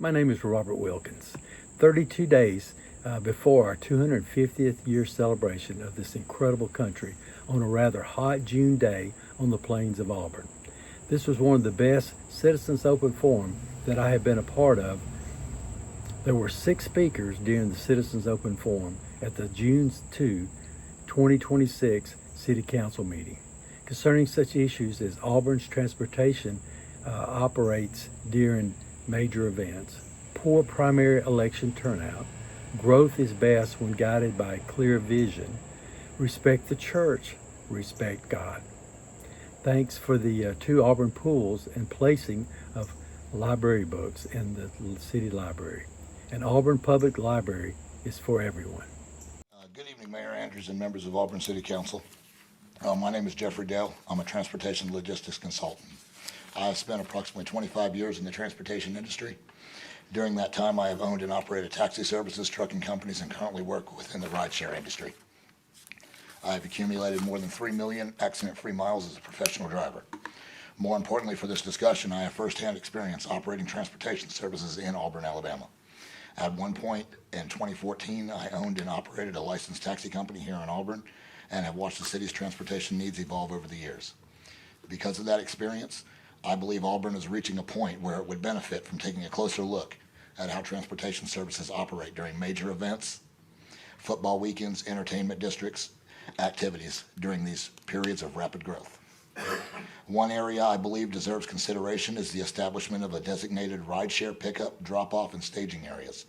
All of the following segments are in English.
My name is Robert Wilkins. 32 days before our 250th year celebration of this incredible country on a rather hot June day on the plains of Auburn. This was one of the best Citizens Open Forum that I have been a part of. There were 6 speakers during the Citizens Open Forum at the June 2, 2026 City Council meeting concerning such issues as Auburn's transportation operates during major events, poor primary election turnout, growth is best when guided by clear vision, respect the church, respect God. Thanks for the 2 Auburn pools and placing of library books in the city library. An Auburn Public Library is for everyone. Good evening, Mayor Andrews and members of Auburn City Council. My name is Jeffrey Dale. I'm a transportation logistics consultant. I have spent approximately 25 years in the transportation industry. During that time, I have owned and operated taxi services, trucking companies, and currently work within the rideshare industry. I have accumulated more than 3 million accident-free miles as a professional driver. More importantly for this discussion, I have firsthand experience operating transportation services in Auburn, Alabama. At one point in 2014, I owned and operated a licensed taxi company here in Auburn and have watched the city's transportation needs evolve over the years. Because of that experience, I believe Auburn is reaching a point where it would benefit from taking a closer look at how transportation services operate during major events, football weekends, entertainment districts, activities during these periods of rapid growth. One area I believe deserves consideration is the establishment of a designated rideshare pickup, drop-off, and staging areas.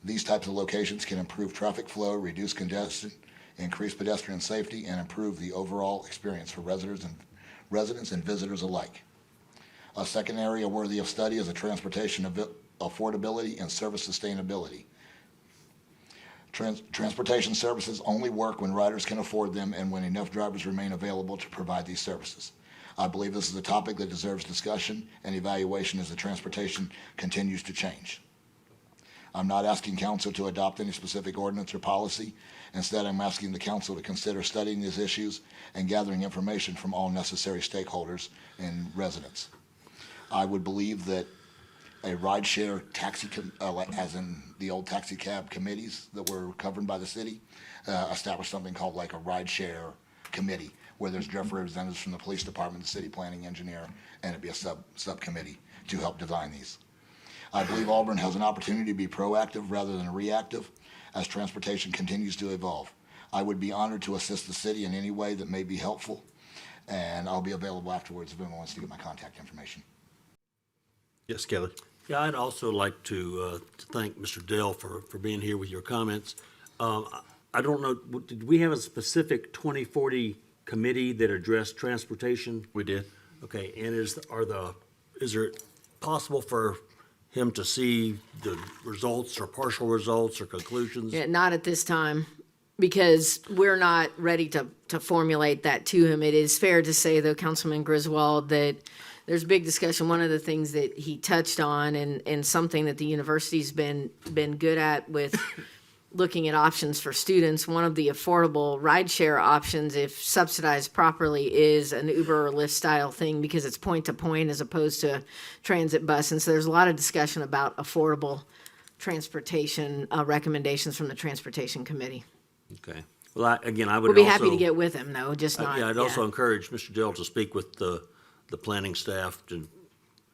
These types of locations can improve traffic flow, reduce congestion, increase pedestrian safety, and improve the overall experience for residents and visitors alike. A second area worthy of study is the transportation affordability and service sustainability. Transportation services only work when riders can afford them and when enough drivers remain available to provide these services. I believe this is a topic that deserves discussion and evaluation as the transportation continues to change. I'm not asking council to adopt any specific ordinance or policy. Instead, I'm asking the council to consider studying these issues and gathering information from all necessary stakeholders and residents. I would believe that a rideshare taxi, as in the old taxi cab committees that were governed by the city, establish something called like a rideshare committee, where there's representatives from the police department, the city planning engineer, and it'd be a subcommittee to help design these. I believe Auburn has an opportunity to be proactive rather than reactive as transportation continues to evolve. I would be honored to assist the city in any way that may be helpful, and I'll be available afterwards if anyone wants to get my contact information. Yes, Kelly. Yeah, I'd also like to thank Mr. Dell for being here with your comments. I don't know, did we have a specific 2040 committee that addressed transportation? We did. Okay, and is it possible for him to see the results or partial results or conclusions? Yeah, not at this time, because we're not ready to formulate that to him. It is fair to say, though, Councilman Griswold, that there's big discussion. One of the things that he touched on and something that the university's been good at with looking at options for students, one of the affordable rideshare options, if subsidized properly, is an Uber or Lyft style thing because it's point to point as opposed to transit bus. And so there's a lot of discussion about affordable transportation recommendations from the Transportation Committee. Okay. Well, I would We'll be happy to get with him, though, just not. I'd also encourage Mr. Dell to speak with the planning staff to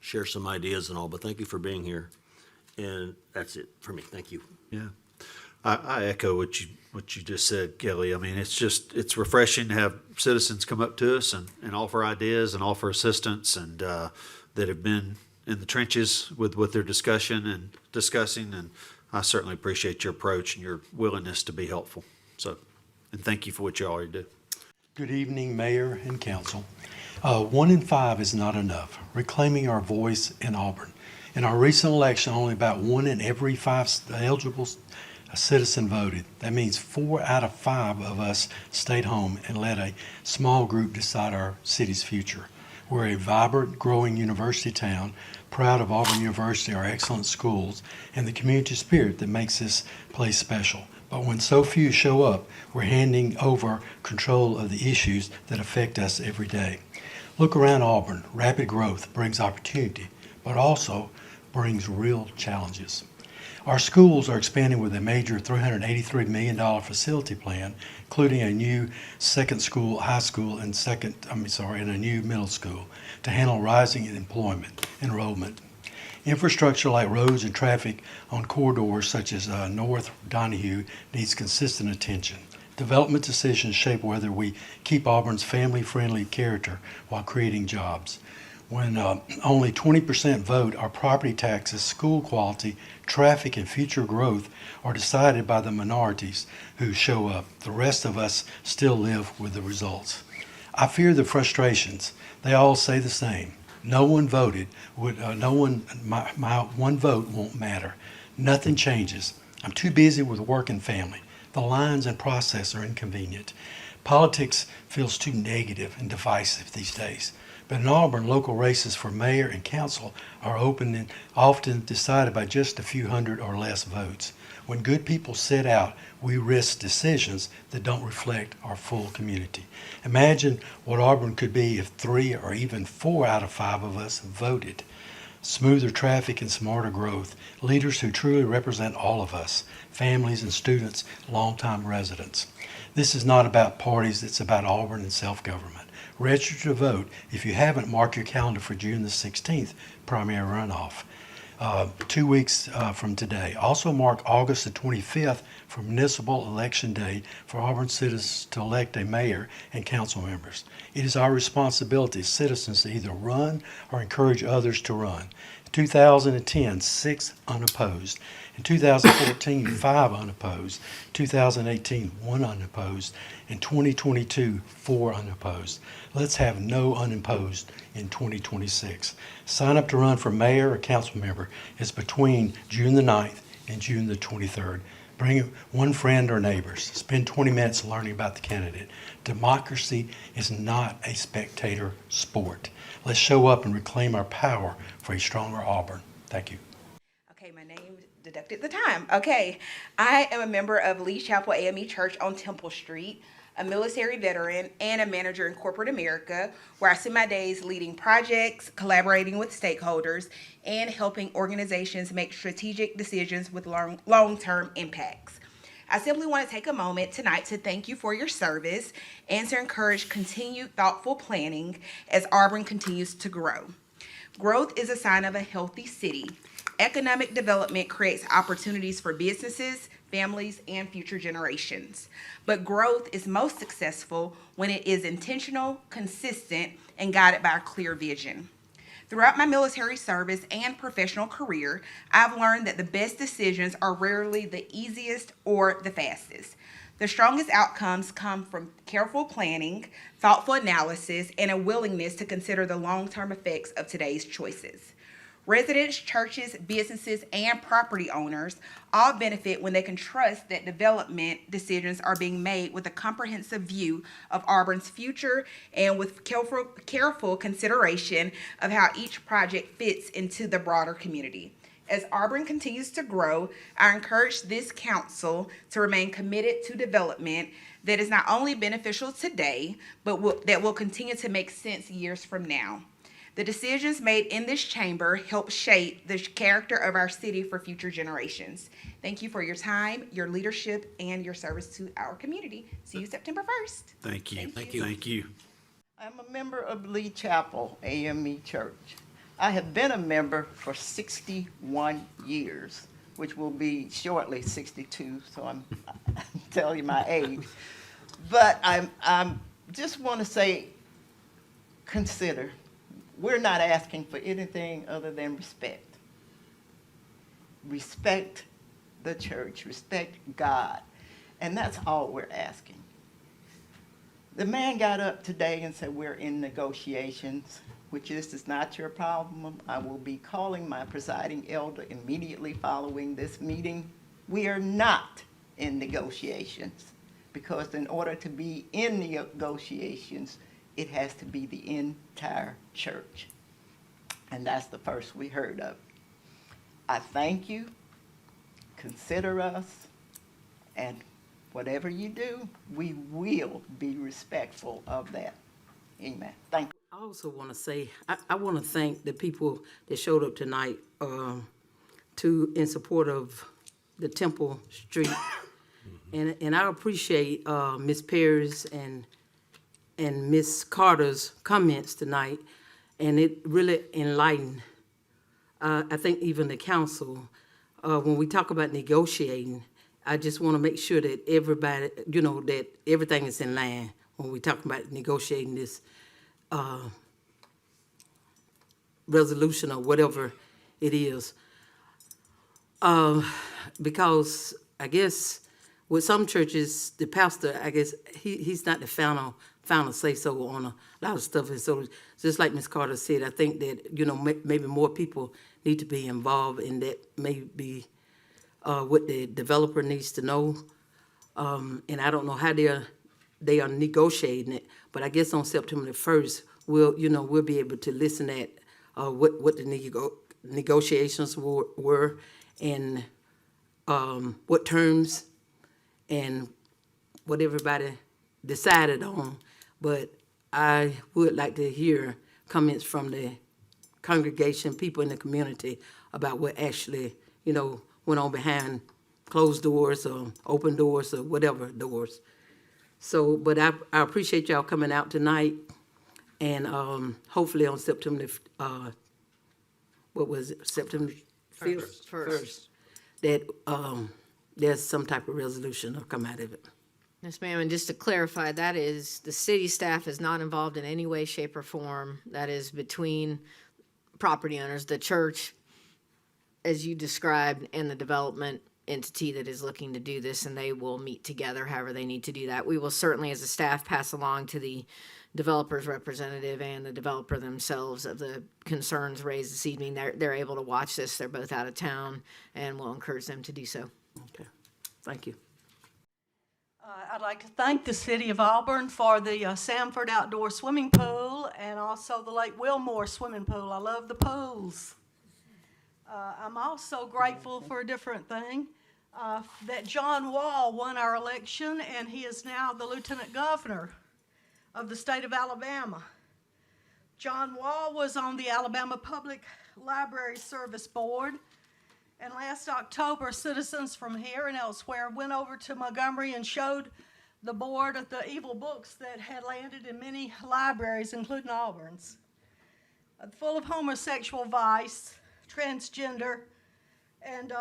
share some ideas and all, but thank you for being here. And that's it for me. Thank you. Yeah. I echo what you just said, Kelly. I mean, it's refreshing to have citizens come up to us and offer ideas and offer assistance and that have been in the trenches with their discussion and discussing. And I certainly appreciate your approach and your willingness to be helpful. So, and thank you for what you already do. Good evening, Mayor and Council. 1 in 5 is not enough. Reclaiming our voice in Auburn. In our recent election, only about 1 in every 5 eligible citizen voted. That means 4 out of 5 of us stayed home and let a small group decide our city's future. We're a vibrant, growing university town, proud of Auburn University, our excellent schools, and the community spirit that makes this place special. But when so few show up, we're handing over control of the issues that affect us every day. Look around Auburn. Rapid growth brings opportunity, but also brings real challenges. Our schools are expanding with a major $383 million facility plan, including a new second school, high school, and and a new middle school to handle rising enrollment. Infrastructure like roads and traffic on corridors such as North Donahue needs consistent attention. Development decisions shape whether we keep Auburn's family-friendly character while creating jobs. When only 20% vote, our property taxes, school quality, traffic, and future growth are decided by the minorities who show up. The rest of us still live with the results. I fear the frustrations. They all say the same. No one voted. My one vote won't matter. Nothing changes. I'm too busy with work and family. The lines and process are inconvenient. Politics feels too negative and divisive these days. But in Auburn, local races for mayor and council are open and often decided by just a few hundred or less votes. When good people sit out, we risk decisions that don't reflect our full community. Imagine what Auburn could be if 3 or even 4 out of 5 of us voted. Smoother traffic and smarter growth, leaders who truly represent all of us, families and students, longtime residents. This is not about parties, it's about Auburn and self-government. Register to vote. If you haven't, mark your calendar for June the 16th, primary runoff, 2 weeks from today. Also mark August the 25th for municipal election day for Auburn citizens to elect a mayor and council members. It is our responsibility as citizens to either run or encourage others to run. In 2010, 6 unopposed. In 2014, 5 unopposed. 2018, 1 unopposed. In 2022, 4 unopposed. Let's have no unopposed in 2026. Sign up to run for mayor or council member. It's between June the 9th and June the 23rd. Bring one friend or neighbors. Spend 20 minutes learning about the candidate. Democracy is not a spectator sport. Let's show up and reclaim our power for a stronger Auburn. Thank you. Okay, my name deducted the time. Okay, I am a member of Lee Chapel AME Church on Temple Street, a military veteran, and a manager in corporate America, where I spend my days leading projects, collaborating with stakeholders, and helping organizations make strategic decisions with long-term impacts. I simply want to take a moment tonight to thank you for your service and to encourage continued thoughtful planning as Auburn continues to grow. Growth is a sign of a healthy city. Economic development creates opportunities for businesses, families, and future generations. But growth is most successful when it is intentional, consistent, and guided by a clear vision. Throughout my military service and professional career, I've learned that the best decisions are rarely the easiest or the fastest. The strongest outcomes come from careful planning, thoughtful analysis, and a willingness to consider the long-term effects of today's choices. Residents, churches, businesses, and property owners all benefit when they can trust that development decisions are being made with a comprehensive view of Auburn's future and with careful consideration of how each project fits into the broader community. As Auburn continues to grow, I encourage this council to remain committed to development that is not only beneficial today, but that will continue to make sense years from now. The decisions made in this chamber help shape the character of our city for future generations. Thank you for your time, your leadership, and your service to our community. See you September 1st. Thank you. Thank you. Thank you. I'm a member of Lee Chapel AME Church. I have been a member for 61 years, which will be shortly 62, so I'm telling you my age. But I'm just want to say, consider. We're not asking for anything other than respect. Respect the church, respect God, and that's all we're asking. The man got up today and said we're in negotiations, which is not your problem. I will be calling my presiding elder immediately following this meeting. We are not in negotiations, because in order to be in negotiations, it has to be the entire church. And that's the first we heard of. I thank you. Consider us. And whatever you do, we will be respectful of that. Amen. Thank you. I also want to say, I want to thank the people that showed up tonight in support of the Temple Street. And I appreciate Ms. Perry's and Ms. Carter's comments tonight, and it really enlightened, I think, even the council. When we talk about negotiating, I just want to make sure that everybody, that everything is in line when we talk about negotiating this resolution or whatever it is. Because I guess with some churches, the pastor, I guess, he's not the final say-so on a lot of stuff. And so just like Ms. Carter said, I think that, maybe more people need to be involved, and that may be what the developer needs to know. And I don't know how they are negotiating it, but I guess on September the 1st, we'll be able to listen at what the negotiations were and what terms and what everybody decided on. But I would like to hear comments from the congregation, people in the community, about what actually, went on behind closed doors or open doors or whatever doors. So, but I appreciate y'all coming out tonight, and hopefully on September, September 1st, that there's some type of resolution will come out of it. Yes, ma'am, and just to clarify, that is, the city staff is not involved in any way, shape, or form. That is between property owners, the church, as you described, and the development entity that is looking to do this, and they will meet together however they need to do that. We will certainly, as a staff, pass along to the developer's representative and the developer themselves of the concerns raised this evening. They're able to watch this. They're both out of town, and we'll encourage them to do so. Okay, thank you. I'd like to thank the City of Auburn for the Sanford Outdoor Swimming Pool and also the Lake Wilmore Swimming Pool. I love the pools. I'm also grateful for a different thing, that John Wall won our election, and he is now the Lieutenant Governor of the state of Alabama. John Wall was on the Alabama Public Library Service Board, and last October, citizens from here and elsewhere went over to Montgomery and showed the board of the evil books that had landed in many libraries, including Auburn's, full of homosexual vice, transgender, and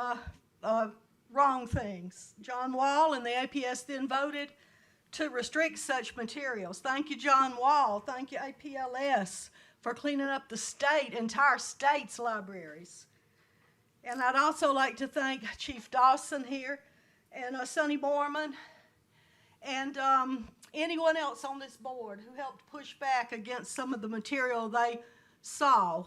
wrong things. John Wall and the APS then voted to restrict such materials. Thank you, John Wall. Thank you, APLS, for cleaning up the entire state's libraries. And I'd also like to thank Chief Dawson here and Sonny Borman and anyone else on this board who helped push back against some of the material they saw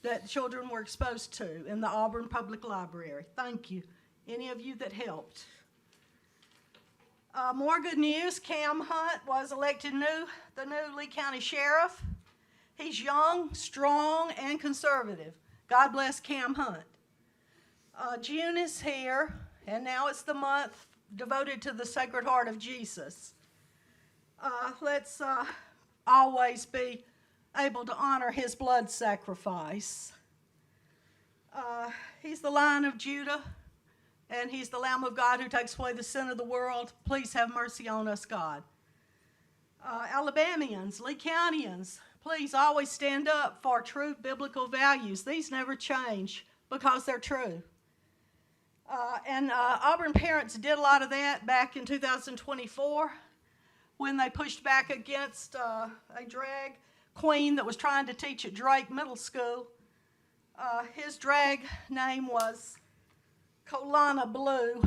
that children were exposed to in the Auburn Public Library. Thank you, any of you that helped. More good news, Cam Hunt was elected the new Lee County Sheriff. He's young, strong, and conservative. God bless Cam Hunt. June is here, and now it's the month devoted to the Sacred Heart of Jesus. Let's always be able to honor his blood sacrifice. He's the Lion of Judah, and he's the Lamb of God who takes away the sin of the world. Please have mercy on us, God. Alabamians, Lee Countyans, please always stand up for true biblical values. These never change because they're true. And Auburn parents did a lot of that back in 2024 when they pushed back against a drag queen that was trying to teach at Drake Middle School. His drag name was Colana Blue.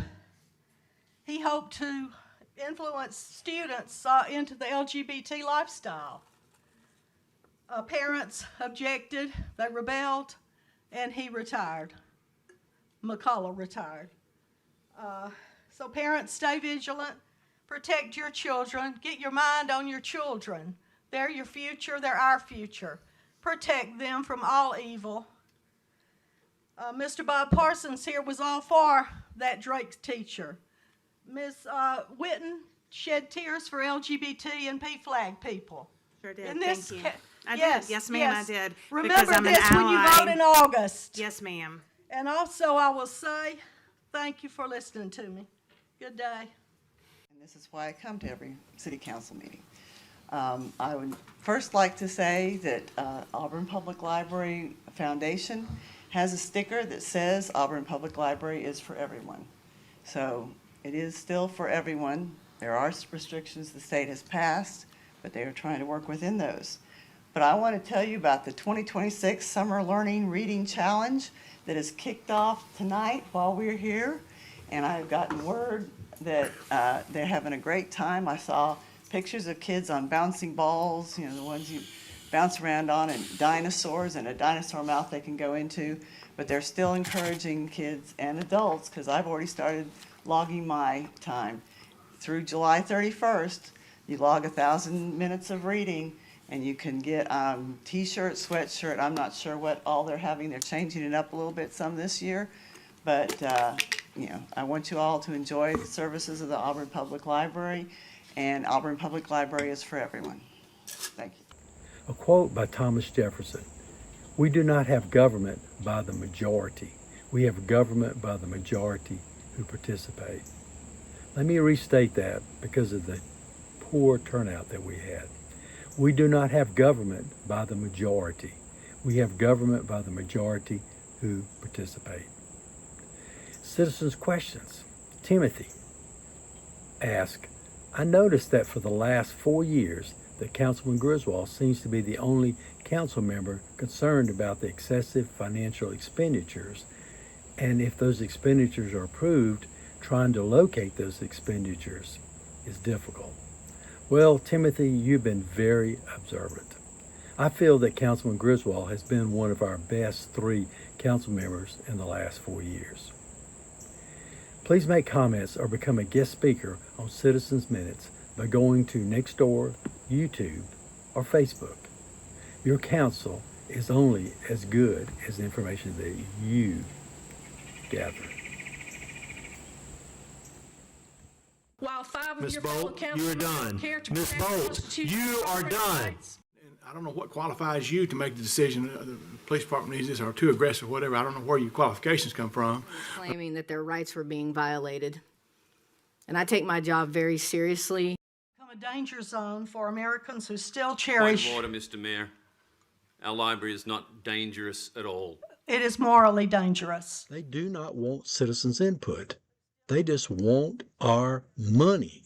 He hoped to influence students into the LGBT lifestyle. Parents objected, they rebelled, and he retired. McCullough retired. So parents, stay vigilant, protect your children, get your mind on your children. They're your future, they're our future. Protect them from all evil. Mr. Bob Parsons here was all for that Drake teacher. Ms. Whitten shed tears for LGBT and PFLAG people. Sure did. In this, Thank you. I Yes, did. Yes, ma'am, yes. I did. Remember because I'm an this when you vote ally. in August. Yes, ma'am. And also, I will say, thank you for listening to me. Good day. And this is why I come to every city council meeting. I would first like to say that Auburn Public Library Foundation has a sticker that says Auburn Public Library is for everyone. So it is still for everyone. There are restrictions the state has passed, but they are trying to work within those. But I want to tell you about the 2026 Summer Learning Reading Challenge that is kicked off tonight while we're here. And I've gotten word that they're having a great time. I saw pictures of kids on bouncing balls, you know, the ones you bounce around on, and dinosaurs and a dinosaur mouth they can go into. But they're still encouraging kids and adults, because I've already started logging my time. Through July 31st, you log 1,000 minutes of reading, and you can get t-shirt, sweatshirt. I'm not sure what all they're having. They're changing it up a little bit some this year. But, you know, I want you all to enjoy the services of the Auburn Public Library, and Auburn Public Library is for everyone. Thank you. A quote by Thomas Jefferson: "We do not have government by the majority. We have government by the majority who participate." Let me restate that because of the poor turnout that we had. We do not have government by the majority. We have government by the majority who participate. Citizens' questions. Timothy asked, "I noticed that for the last 4 years that Councilman Griswold seems to be the only council member concerned about the excessive financial expenditures, and if those expenditures are approved, trying to locate those expenditures is difficult." Well, Timothy, you've been very observant. I feel that Councilman Griswold has been one of our best 3 council members in the last 4 years. Please make comments or become a guest speaker on Citizens Minutes by going to Nextdoor, YouTube, or Facebook. Your counsel is only as good as the information that you gather. While 5 of Ms. your fellow Bolt, you are councilmen done. care to Ms. protect the Bolt, Constitution you and are civil done. rights. I don't know what qualifies you to make the decision, the police department needs this, or too aggressive, whatever. I don't know where your qualifications come from. Claiming that their rights were being violated. And I take my job very seriously. Become a danger zone for Americans who still Point cherish. of order, Mr. Mayor. Our library is not dangerous at all. It is morally dangerous. They do not want citizens' input. They just want our money.